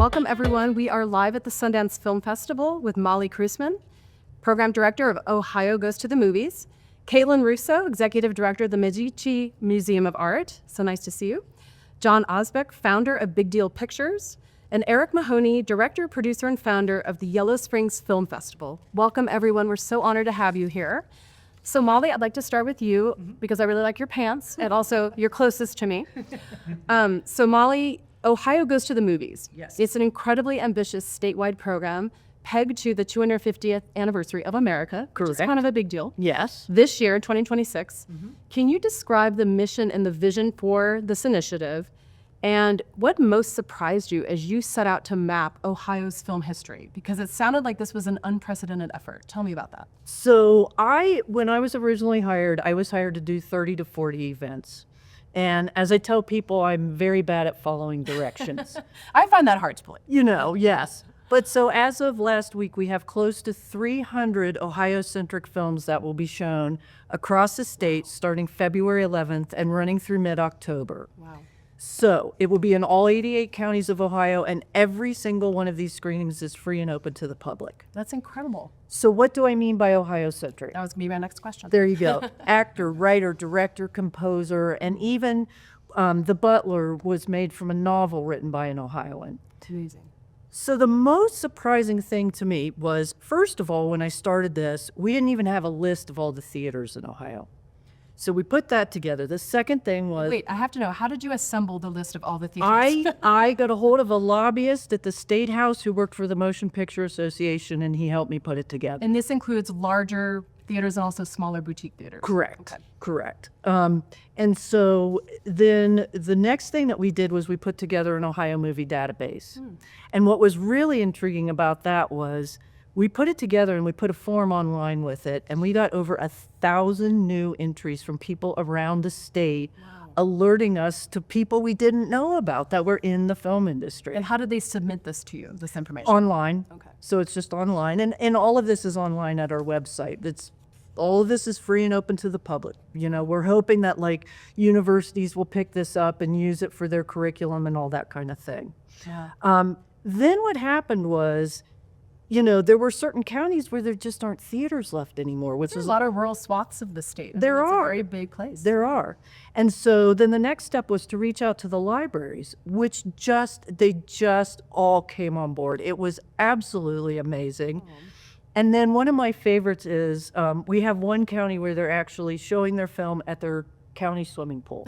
Welcome, everyone. We are live at the Sundance Film Festival with Molly Kreuzman, Program Director of Ohio Goes to the Movies, Katelyn Russo, Executive Director of the Medici Museum of Art. So nice to see you. Jon Osbeck, founder of Big Deal Pictures, and Eric Mahoney, director, producer, and founder of the Yellow Springs Film Festival. Welcome, everyone. We're so honored to have you here. So Molly, I'd like to start with you because I really like your pants and also you're closest to me. So Molly, Ohio Goes to the Movies. Yes. It's an incredibly ambitious statewide program pegged to the 250th anniversary of America, which is Correct. kind of a big deal. Yes. This year, 2026, can you describe the mission and the vision for this initiative and what most surprised you as you set out to map Ohio's film history? Because it sounded like this was an unprecedented effort. Tell me about that. So when I was originally hired, I was hired to do 30 to 40 events. And as I tell people, I'm very bad at following directions. I find that hard to believe. Yes. But so as of last week, we have close to 300 Ohio-centric films that will be shown across the state starting February 11th and running through mid-October. Wow. So it will be in all 88 counties of Ohio, and every single one of these screenings is free and open to the public. That's incredible. So what do I mean by Ohio-centric? That was going to be my next question. There you go. Actor, writer, director, composer, and even The Butler was made from a novel written by an Ohioan. It's amazing. So the most surprising thing to me was, first of all, when I started this, we didn't even have a list of all the theaters in Ohio. So we put that together. The second thing was... Wait, I have to know, how did you assemble the list of all the theaters? I got a hold of a lobbyist at the State House who worked for the Motion Picture Association, and he helped me put it together. And this includes larger theaters and also smaller boutique theaters. Correct. Okay. Correct. And so then the next thing that we did was we put together an Ohio movie database. And what was really intriguing about that was we put it together and we put a form online with it, and we got over 1,000 new entries from people around the state alerting us to people we didn't know about that were in the film industry. And how did they submit this to you, this information? Online. Okay. So it's just online. And all of this is online at our website. All of this is free and open to the public. We're hoping that like universities will pick this up and use it for their curriculum and all that kind of thing. Yeah. Then what happened was, there were certain counties where there just aren't theaters left anymore, which There's is a lot of rural swaths of the state. There It's are. a very big place. There are. And so then the next step was to reach out to the libraries, which they just all came on board. It was absolutely amazing. And then one of my favorites is we have one county where they're actually showing their film at their county swimming pool.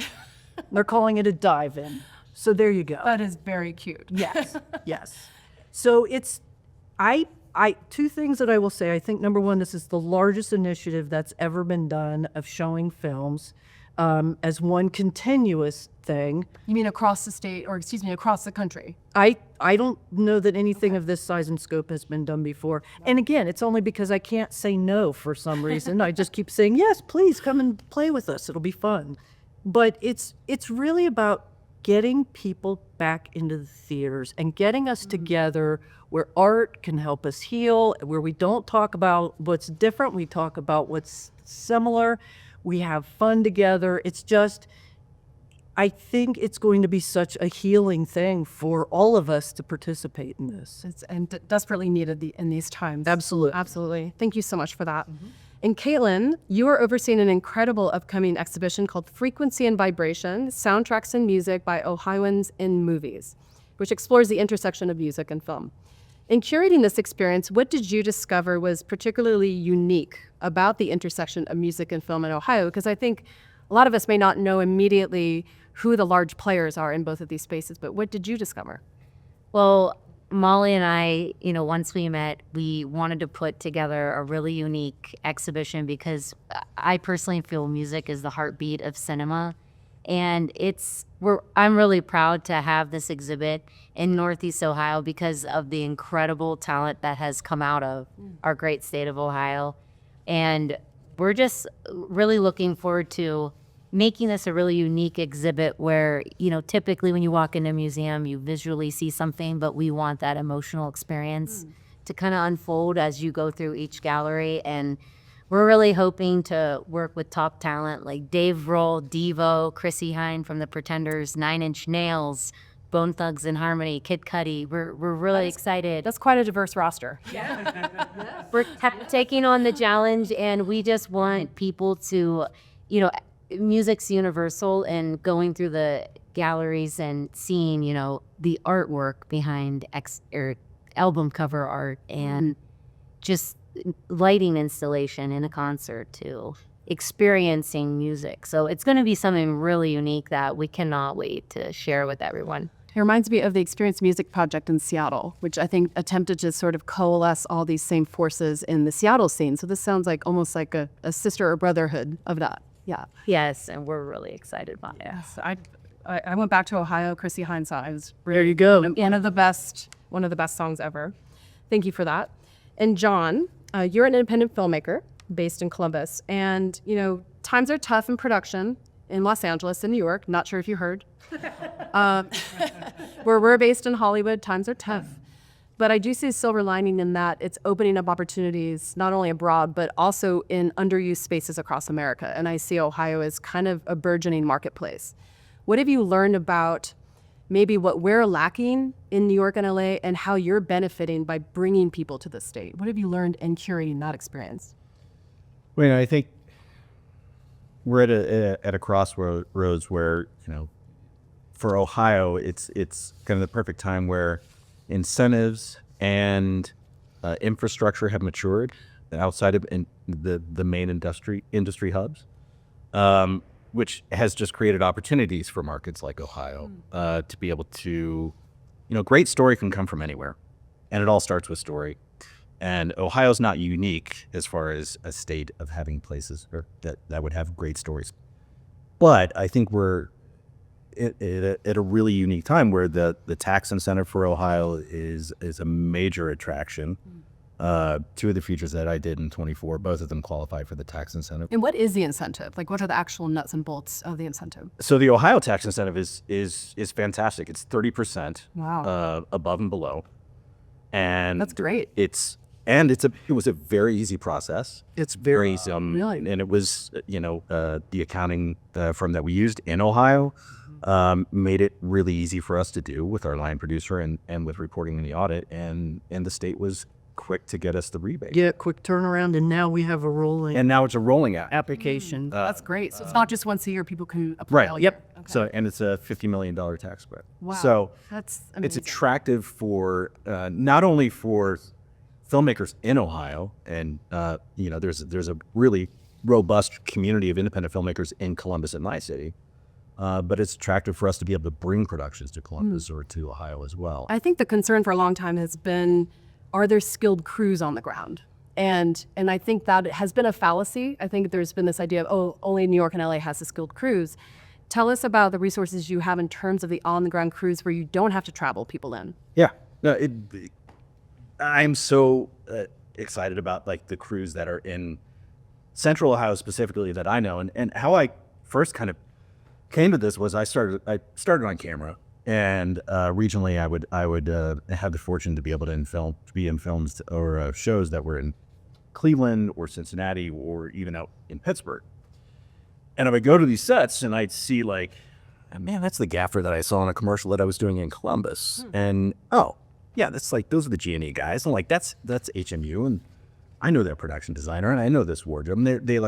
They're calling it a dive-in. So there you go. That is very cute. Yes, yes. So two things that I will say. I think number one, this is the largest initiative that's ever been done of showing films as one continuous thing. You mean across the state, or excuse me, across the country? I don't know that anything of this size and scope has been done before. And again, it's only because I can't say no for some reason. I just keep saying, yes, please come and play with us. It'll be fun. But it's really about getting people back into the theaters and getting us together where art can help us heal, where we don't talk about what's different, we talk about what's similar, we have fun together. It's just, I think it's going to be such a healing thing for all of us to participate in this. And desperately needed in these times. Absolutely. Absolutely. Thank you so much for that. And Katelyn, you are overseeing an incredible upcoming exhibition called Frequency and Vibration, Soundtracks and Music by Ohioans in Movies, which explores the intersection of music and film. In curating this experience, what did you discover was particularly unique about the intersection of music and film in Ohio? Because I think a lot of us may not know immediately who the large players are in both of these spaces, but what did you discover? Well, Molly and I, once we met, we wanted to put together a really unique exhibition because I personally feel music is the heartbeat of cinema. And I'm really proud to have this exhibit in Northeast Ohio because of the incredible talent that has come out of our great state of Ohio. And we're just really looking forward to making this a really unique exhibit where, typically when you walk into a museum, you visually see something, but we want that emotional experience to kind of unfold as you go through each gallery. And we're really hoping to work with top talent like Dave Grohl, Devo, Chrissy Hine from The Pretenders, Nine Inch Nails, Bone Thugs and Harmony, Kid Cudi. We're really excited. That's quite a diverse roster. We're taking on the challenge, and we just want people to, you know, music's universal, and going through the galleries and seeing, you know, the artwork behind album cover art, and just lighting installation in a concert to experiencing music. So it's going to be something really unique that we cannot wait to share with everyone. It reminds me of the Experience Music Project in Seattle, which I think attempted to sort of coalesce all these same forces in the Seattle scene. So this sounds like almost like a sister or brotherhood of that. Yeah. Yes, and we're really excited about it. Yes. I went back to Ohio, Chrissy Hines. I was There you go. one of the best songs ever. Thank you for that. And Jon, you're an independent filmmaker based in Columbus, and you know times are tough in production in Los Angeles and New York. Not sure if you heard. Where we're based in Hollywood, times are tough. But I do see a silver lining in that it's opening up opportunities not only abroad, but also in underused spaces across America. And I see Ohio as kind of a burgeoning marketplace. What have you learned about maybe what we're lacking in New York and LA, and how you're benefiting by bringing people to the state? What have you learned in curating that experience? Well, I think we're at a crossroads where, you know, for Ohio, it's kind of the perfect time where incentives and infrastructure have matured outside of the main industry hubs, which has just created opportunities for markets like Ohio to be able to, you know, great story can come from anywhere, and it all starts with story. And Ohio's not unique as far as a state of having places that would have great stories. But I think we're at a really unique time where the tax incentive for Ohio is a major attraction. Two of the features that I did in 24, both of them qualify for the tax incentive. And what is the incentive? Like, what are the actual nuts and bolts of the incentive? So the Ohio tax incentive is fantastic. It's 30% Wow. above and below. And That's great. It was a very easy process. It's very easy. Really? And it was, you know, the accounting firm that we used in Ohio made it really easy for us to do with our line producer and with reporting in the audit. And the state was quick to get us the rebate. Yeah, quick turnaround, and now we have a rolling And now it's a rolling out. application. That's great. So it's not just once a year people can apply. Right. all year. Yep. Okay. So, and it's a $50 million tax credit. Wow. So That's it's amazing. attractive for not only for filmmakers in Ohio, and you know, there's a really robust community of independent filmmakers in Columbus and my city, but it's attractive for us to be able to bring productions to Columbus or to Ohio as well. I think the concern for a long time has been, are there skilled crews on the ground? And I think that has been a fallacy. I think there's been this idea of, oh, only New York and LA has the skilled crews. Tell us about the resources you have in terms of the on-the-ground crews where you don't have to travel people in. Yeah, no, I'm so excited about like the crews that are in Central Ohio specifically that I know, and how I first kind of came to this was I started on camera, and regionally I would have the fortune to be able to be in films or shows that were in Cleveland or Cincinnati or even out in Pittsburgh, and I would go to these sets and I'd see like, man, that's the gaffer that I saw in a commercial that I was doing in Columbus, and oh. Yeah, that's like, those are the G&E guys. And like, that's HMU, and I know their production designer, and I know this wardrobe. And they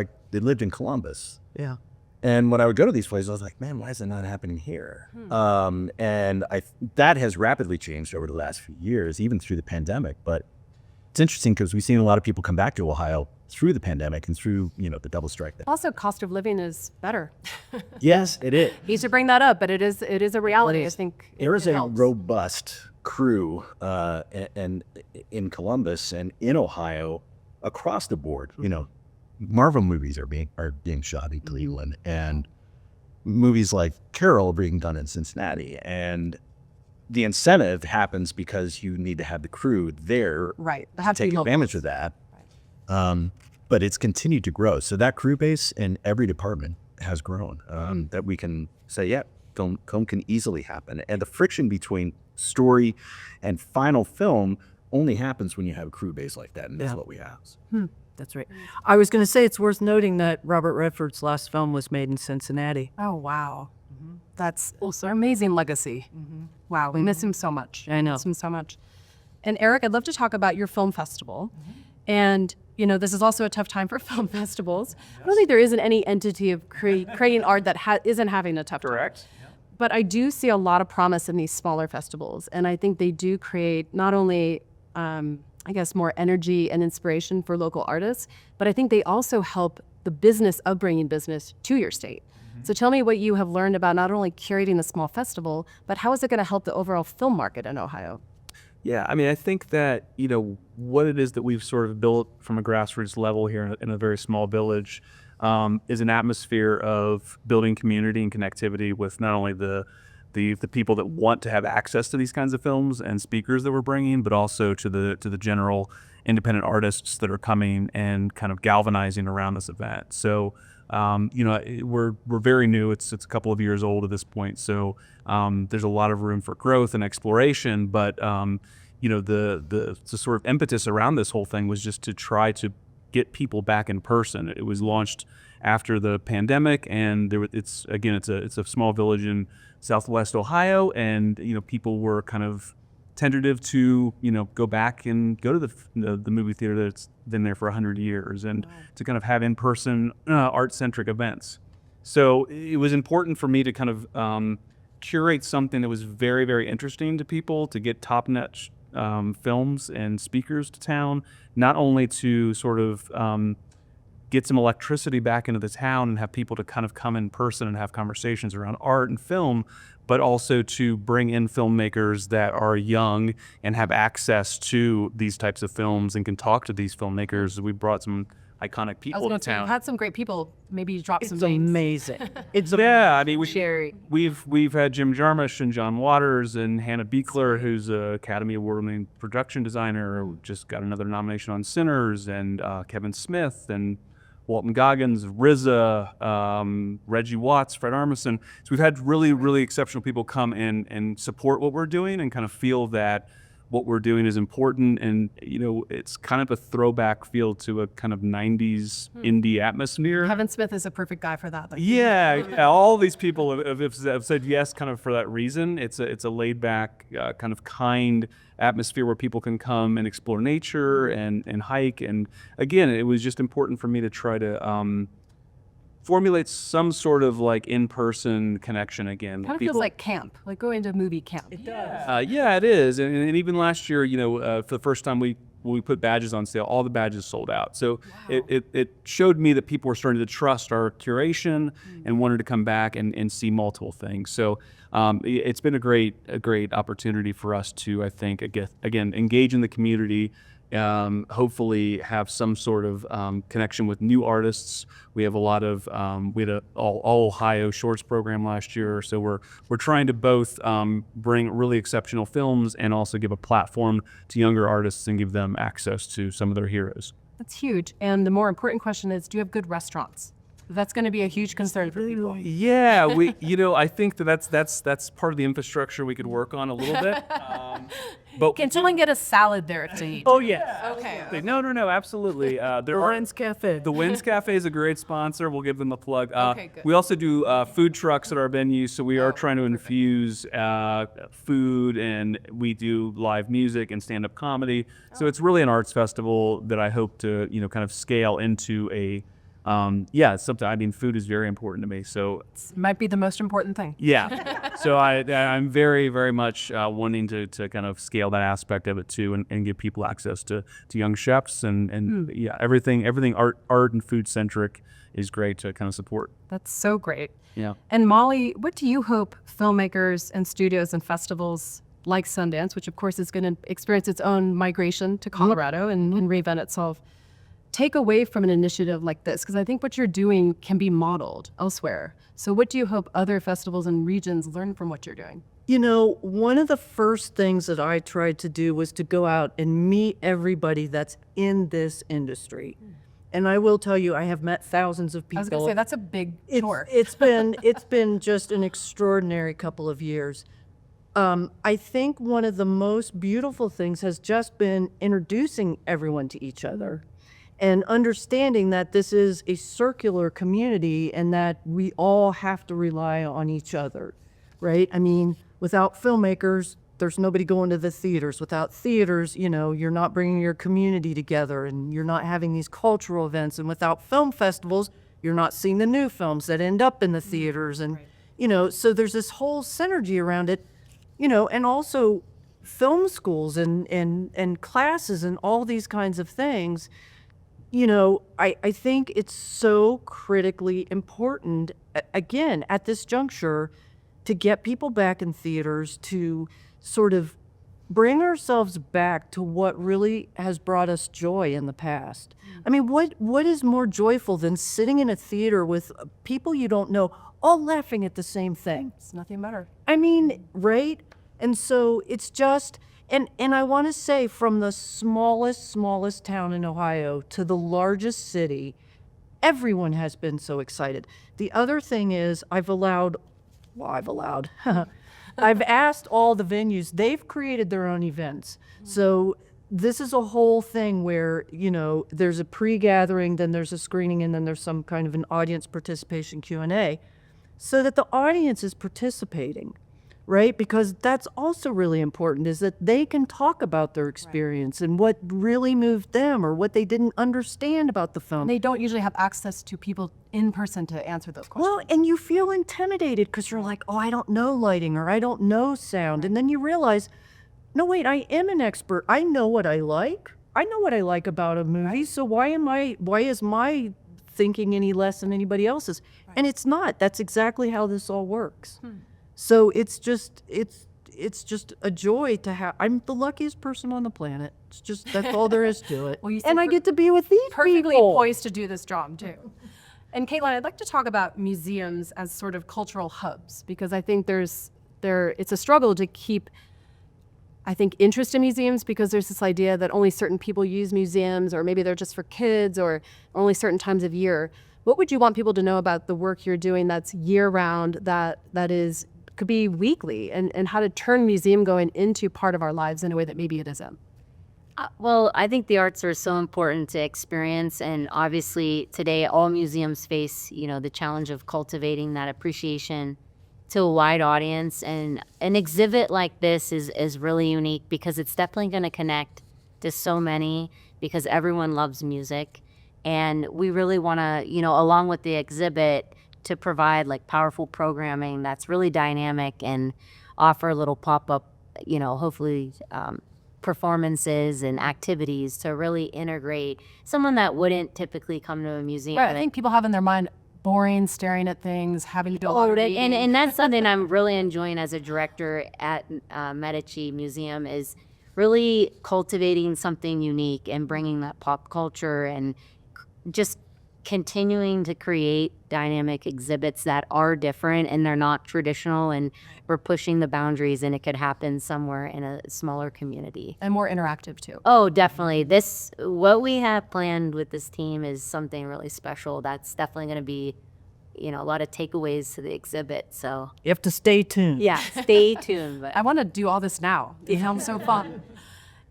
lived in Columbus. Yeah. And when I would go to these places, I was like, man, why is it not happening here? And that has rapidly changed over the last few years, even through the pandemic. But it's interesting because we've seen a lot of people come back to Ohio through the pandemic and through, you know, the double strike. Also, cost of living is better. Yes, it is. You should bring that up, but it is a reality. I think There is it a helps. robust crew and in Columbus and in Ohio across the board. You know, Marvel movies are being shot in Cleveland, and movies like Carol are being done in Cincinnati, and the incentive happens because you need to have the crew there Right. They to have to take be local. advantage of that. But it's continued to grow. So that crew base in every department has grown. That we can say, yeah, film can easily happen. And the friction between story and final film only happens when you have a crew base like that, and that's what we have. That's right. I was going to say it's worth noting that Robert Redford's last film was made in Cincinnati. Oh, wow. That's also amazing legacy. Wow, we miss him so much. I know. Miss him so much. And Eric, I'd love to talk about your film festival. And, you know, this is also a tough time for film festivals. I don't think there isn't any entity of creating art that isn't having a tough time. Correct. But I do see a lot of promise in these smaller festivals. And I think they do create not only, I guess, more energy and inspiration for local artists, but I think they also help the business of bringing business to your state. So tell me what you have learned about not only curating the small festival, but how is it going to help the overall film market in Ohio? Yeah, I mean, I think that, you know, what it is that we've sort of built from a grassroots level here in a very small village is an atmosphere of building community and connectivity with not only the people that want to have access to these kinds of films and speakers that we're bringing, but also to the general independent artists that are coming and kind of galvanizing around this event. So, you know, we're very new. It's a couple of years old at this point. So there's a lot of room for growth and exploration. But you know, the sort of impetus around this whole thing was just to try to get people back in person. It was launched after the pandemic, and it's a small village in Southwest Ohio, and you know, people were kind of tentative to, you know, go back and go to the movie theater that's been there for 100 years and to kind of have in-person art-centric events. So it was important for me to kind of curate something that was very, very interesting to people, to get top-notch films and speakers to town, not only to sort of get some electricity back into the town and have people to kind of come in person and have conversations around art and film, but also to bring in filmmakers that are young and have access to these types of films and can talk to these filmmakers. We brought some iconic I was people going to to say, town. we've had some great people. Maybe you drop some It's names. amazing. It's Yeah, I mean, Sherry. we've had Jim Jarmusch and John Waters and Hannah Beekler, who's a Academy Award-winning production designer, who just got another nomination on Sinners, and Kevin Smith and Walton Goggins, RZA, Reggie Watts, Fred Armisen. So we've had really, really exceptional people come in and support what we're doing and kind of feel that what we're doing is important. And, you know, it's kind of a throwback feel to a kind of 90s indie atmosphere. Kevin Smith is a perfect guy for that. Like, Yeah, all these people have said yes kind of for that reason. It's a laid back, kind of kind atmosphere where people can come and explore nature and hike. And again, it was just important for me to try to formulate some sort of like in-person connection again. kind of feels like camp, like going to movie camp. Yeah, it is. And even last year, you know, for the first time when we put badges on sale, all the badges sold out. So it showed me that people were starting to trust our curation and wanted to come back and see multiple things. So it's been a great opportunity for us to, I think, again, engage in the community, hopefully have some sort of connection with new artists. We have a lot of we had an all Ohio Shorts program last year, so we're trying to both bring really exceptional films and also give a platform to younger artists and give them access to some of their heroes. That's huge. And the more important question is, do you have good restaurants? That's going to be a huge concern for people. Yeah, I think that's part of the infrastructure we could work on a little bit. But Can someone get a salad there to eat? oh yeah, Okay. no, absolutely. There are Friends Cafe. The Wins Cafe is a great sponsor. We'll give them a plug. Okay, good. We also do food trucks at our venue, so we are trying to infuse food, and we do live music and stand-up comedy. So it's really an arts festival that I hope to, kind of scale into a, something. I mean, food is very important to me. So Might be the most important thing. yeah, so I'm very, very much wanting to kind of scale that aspect of it too, and give people access to young chefs and yeah, everything art and food centric is great to kind of support. That's so great. Yeah. And Molly, what do you hope filmmakers and studios and festivals like Sundance, which of course is going to experience its own migration to Colorado and reinvent itself, take away from an initiative like this? Because I think what you're doing can be modeled elsewhere. So what do you hope other festivals and regions learn from what you're doing? You know, one of the first things that I tried to do was to go out and meet everybody that's in this industry. And I will tell you, I have met thousands of people. I was going to say, that's a big tour. It's been just an extraordinary couple of years. I think one of the most beautiful things has just been introducing everyone to each other. and understanding that this is a circular community and that we all have to rely on each other, right? I mean, without filmmakers, there's nobody going to the theaters. Without theaters, you know, you're not bringing your community together and you're not having these cultural events. And without film festivals, you're not seeing the new films that end up in the theaters. And, you know, so there's this whole synergy around it, you know, and also film schools and classes and all these kinds of things. You know, I think it's so critically important, again, at this juncture, to get people back in theaters, to sort of bring ourselves back to what really has brought us joy in the past. I mean, what is more joyful than sitting in a theater with people you don't know, all laughing at the same thing? It's nothing better. I mean, right? And so it's just, and I want to say, from the smallest town in Ohio to the largest city, everyone has been so excited. The other thing is I've asked all the venues, they've created their own events. So this is a whole thing where, you know, there's a pre-gathering, then there's a screening, and then there's some kind of an audience participation Q&A, so that the audience is participating, right? Because that's also really important, is that they can talk about their experience and what really moved them or what they didn't understand about the film. They don't usually have access to people in person to answer those questions. Well, and you feel intimidated because you're like, oh, I don't know lighting or I don't know sound. And then you realize, no, wait, I am an expert. I know what I like. I know what I like about a movie. So why is my thinking any less than anybody else's? And it's not. That's exactly how this all works. So it's just a joy to have. I'm the luckiest person on the planet. It's just, that's all there is to it. Well, you and seem I get to be with these perfectly people. poised to do this job too. And Katelyn, I'd like to talk about museums as sort of cultural hubs, because I think it's a struggle to keep, I think, interest in museums, because there's this idea that only certain people use museums, or maybe they're just for kids, or only certain times of year. What would you want people to know about the work you're doing that's year-round, that could be weekly, and how to turn museum going into part of our lives in a way that maybe it isn't? Well, I think the arts are so important to experience, and obviously today all museums face, you know, the challenge of cultivating that appreciation to a wide audience. And an exhibit like this is really unique because it's definitely going to connect to so many, because everyone loves music. And we really want to, you know, along with the exhibit, to provide like powerful programming that's really dynamic and offer little pop-up, you know, hopefully performances and activities to really integrate someone that wouldn't typically come to a museum. Right, I think people have in their mind boring, staring at things, having to go and that's something I'm really enjoying as a director at Medici Museum, is really cultivating something unique and bringing that pop culture and just continuing to create dynamic exhibits that are different and they're not traditional, and we're pushing the boundaries, and it could happen somewhere in a smaller community. and more interactive too. Oh, definitely. What we have planned with this team is something really special. That's definitely going to be, you know, a lot of takeaways to the exhibit. So You have to stay tuned. yeah, stay tuned. But I want to do all this now. It sounds so fun.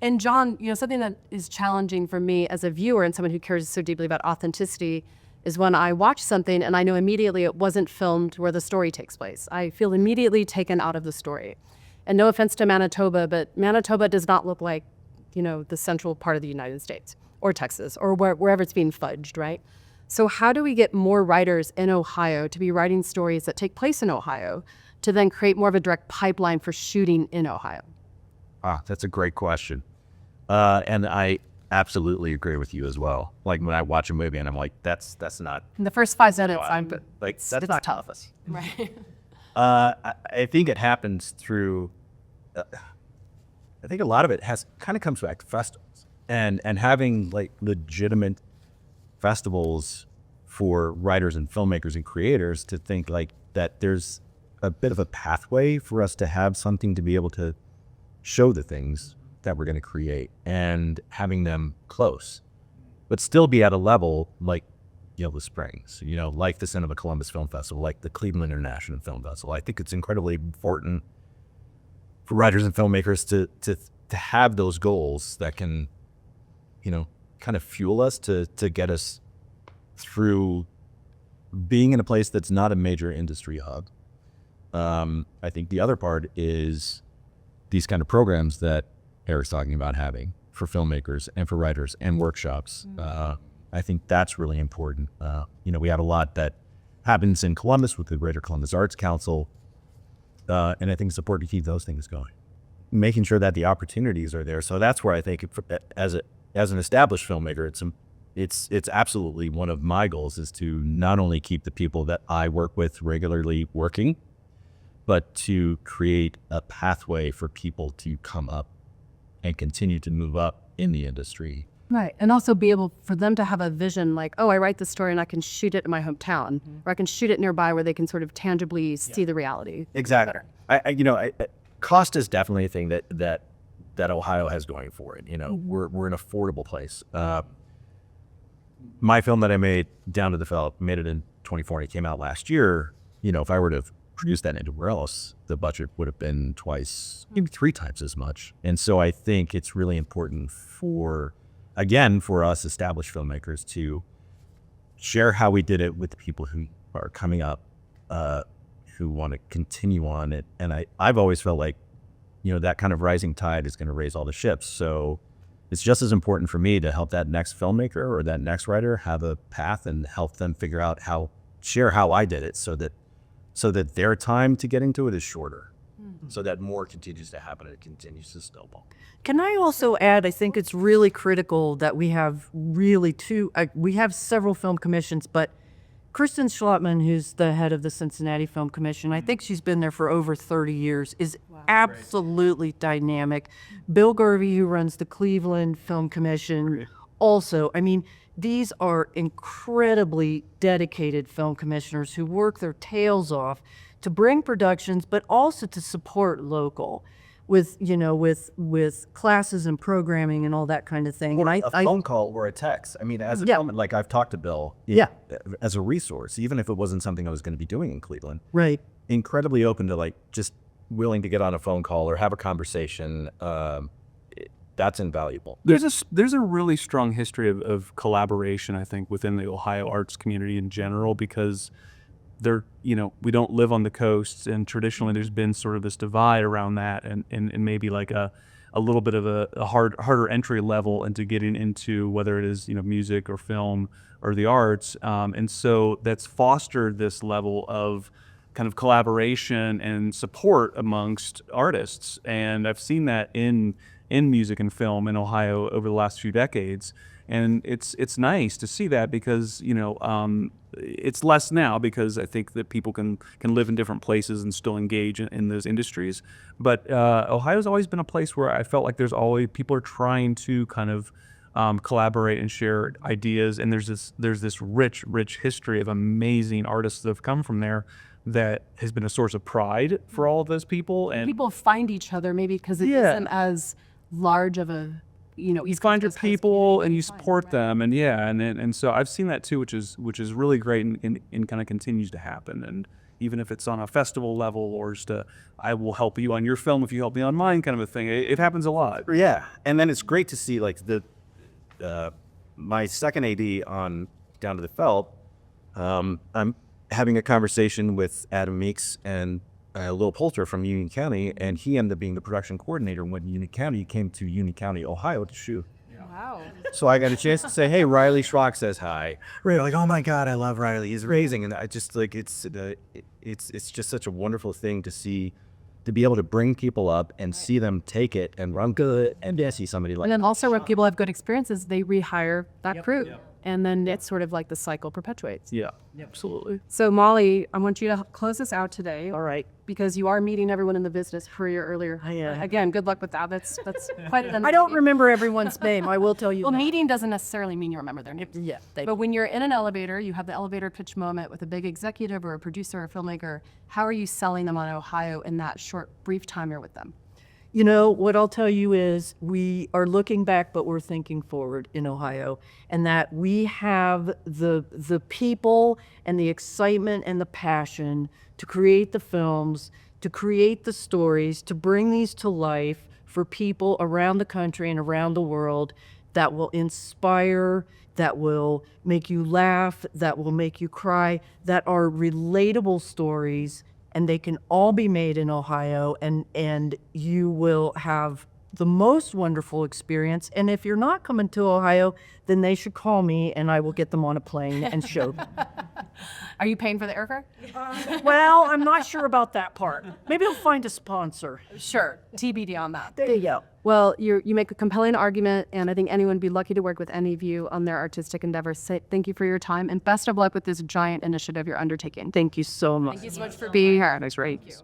And Jon, you know, something that is challenging for me as a viewer and someone who cares so deeply about authenticity is when I watch something and I know immediately it wasn't filmed where the story takes place. I feel immediately taken out of the story. And no offense to Manitoba, but Manitoba does not look like, you know, the central part of the United States or Texas or wherever it's being fudged, right? So how do we get more writers in Ohio to be writing stories that take place in Ohio to then create more of a direct pipeline for shooting in Ohio? That's a great question. And I absolutely agree with you as well. Like when I watch a movie and I'm like, that's not In the first 5 minutes, I'm like that's it's not tough. us. Right. I think it happens through. I think a lot of it kind of comes back to festivals and having like legitimate festivals for writers and filmmakers and creators to think like that. There's a bit of a pathway for us to have something to be able to show the things that we're going to create, and having them close, but still be at a level like Yellow Springs, you know, like the Cinema Columbus Film Festival, like the Cleveland International Film Festival. I think it's incredibly important for writers and filmmakers to have those goals that can, you know, kind of fuel us to get us through being in a place that's not a major industry hub. I think the other part is these kind of programs that Eric's talking about having for filmmakers and for writers and workshops. I think that's really important. We have a lot that happens in Columbus with the Greater Columbus Arts Council, and I think it's important to keep those things going, making sure that the opportunities are there. So that's where I think, as an established filmmaker, it's absolutely one of my goals is to not only keep the people that I work with regularly working, but to create a pathway for people to come up and continue to move up in the industry. Right. And also be able for them to have a vision like, oh, I write this story and I can shoot it in my hometown, or I can shoot it nearby where they can sort of tangibly see the reality. Exactly. Cost is definitely a thing that Ohio has going for it. We're an affordable place. My film that I made, Down to the Felt, made it in 2040, it came out last year. If I were to produce that anywhere else, the budget would have been twice, maybe 3 times as much. And so I think it's really important for us established filmmakers to share how we did it with the people who are coming up, who want to continue on it. And I've always felt like, that kind of rising tide is going to raise all the ships. So it's just as important for me to help that next filmmaker or that next writer have a path and help them figure out share how I did it so that their time to get into it is shorter, so that more continues to happen and it continues to snowball. Can I also add, I think it's really critical that we have we have several film commissions, but Kristen Schlottman, who's the head of the Cincinnati Film Commission, I think she's been there for over 30 years, is absolutely dynamic. Bill Garvey, who runs the Cleveland Film Commission, also, these are incredibly dedicated film commissioners who work their tails off to bring productions, but also to support local with classes and programming and all that kind of thing. Or And a phone call or a text. As a film, like I've talked to Bill as a resource, even if it wasn't something I was going to be doing in Cleveland. Right. Incredibly open to just willing to get on a phone call or have a conversation. That's invaluable. There's a really strong history of collaboration, I think, within the Ohio arts community in general, because we don't live on the coast, and traditionally there's been sort of this divide around that, and maybe like a little bit of a harder entry level into getting into whether it is music or film or the arts, and so that's fostered this level of kind of collaboration and support amongst artists, and I've seen that in music and film in Ohio over the last few decades. And it's nice to see that because, it's less now because I think that people can live in different places and still engage in those industries. But Ohio's always been a place where I felt like there's always people are trying to kind of collaborate and share ideas. And there's this rich history of amazing artists that have come from there that has been a source of pride for all of those people. And People find each other maybe because it isn't as large of a you find your people and you support them, and so I've seen that too, which is really great and kind of continues to happen. And even if it's on a festival level or just I will help you on your film if you help me on mine kind of a thing, it happens a lot. Yeah, and then it's great to see my second AD on Down to the Felt. I'm having a conversation with Adam Meeks and Lil Poulter from Union County, and he ended up being the production coordinator when Union County came to Union County, Ohio to shoot. Wow. So I got a chance to say, hey, Riley Schrock says hi. Right, like, oh my God, I love Riley. He's amazing. And I just it's just such a wonderful thing to see, to be able to bring people up and see them take it and run good, and to see somebody like. And then also when people have good experiences, they rehire that crew. And then it's sort of like the cycle perpetuates. Yeah, absolutely. So Molly, I want you to close us out today. All right. Because you are meeting everyone in the business per your earlier. Again, good luck with that. That's quite an I don't remember everyone's name, I will tell you. Well, that. meeting doesn't necessarily mean you remember their name. Yeah. But when you're in an elevator, you have the elevator pitch moment with a big executive or a producer or a filmmaker. How are you selling them on Ohio in that short, brief time you're with them? What I'll tell you is we are looking back, but we're thinking forward in Ohio, and that we have the people and the excitement and the passion to create the films, to create the stories, to bring these to life for people around the country and around the world that will inspire, that will make you laugh, that will make you cry, that are relatable stories, and they can all be made in Ohio, and you will have the most wonderful experience. And if you're not coming to Ohio, then they should call me and I will get them on a plane and show them. Are you paying for the airfare? Well, I'm not sure about that part. Maybe I'll find a sponsor. Sure. TBD on that. There you go. Well, you make a compelling argument, and I think anyone would be lucky to work with any of you on their artistic endeavors. Thank you for your time, and best of luck with this giant initiative you're undertaking. Thank you so much. Thank you so much for being here. Thanks, Ray. Thank you.